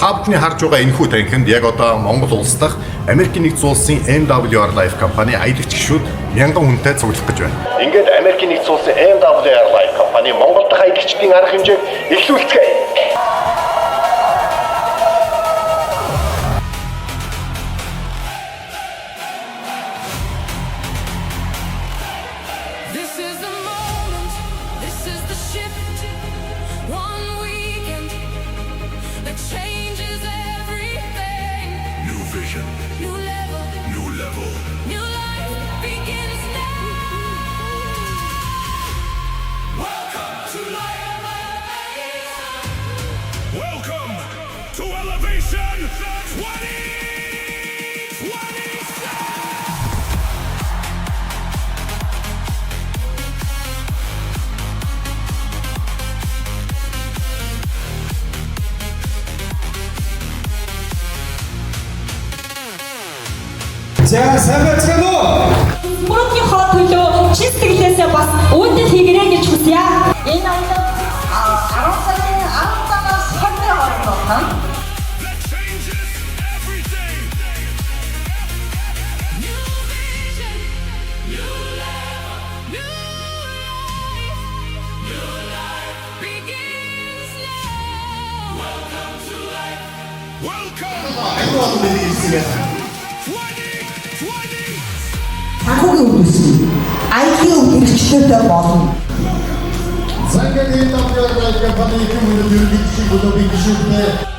Та бүхний харж байгаа энэхүү танхимд яг одоо Монгол улс дахь Америкийн нэгдсэн улсын MWR Life компани аялагч гишүүд 1000 хүнтэй цуглах гэж байна. Ингээд Америкийн нэгдсэн улсын MWR Life компани Монгол дахь аялагчдын арга хэмжээг эхлүүлцгээе. Welcome to Elevation 2027! За сайн байцгаана уу? Мөнхийнхөө төлөө чин сэтгэлээсээ бас үүдэд хийгэрэй гэж хүсье. Энэ аялал 10 сарын 17-наас сарын хооронд байна. That changes everything! New vision, new level, new life begins now. Welcome to life. Welcome 2020! Санхүүгийн үүднээс IT-ийн үргэлжлэлтэй болно. Zangan Life компани их юм уу юу гэж бодож байна.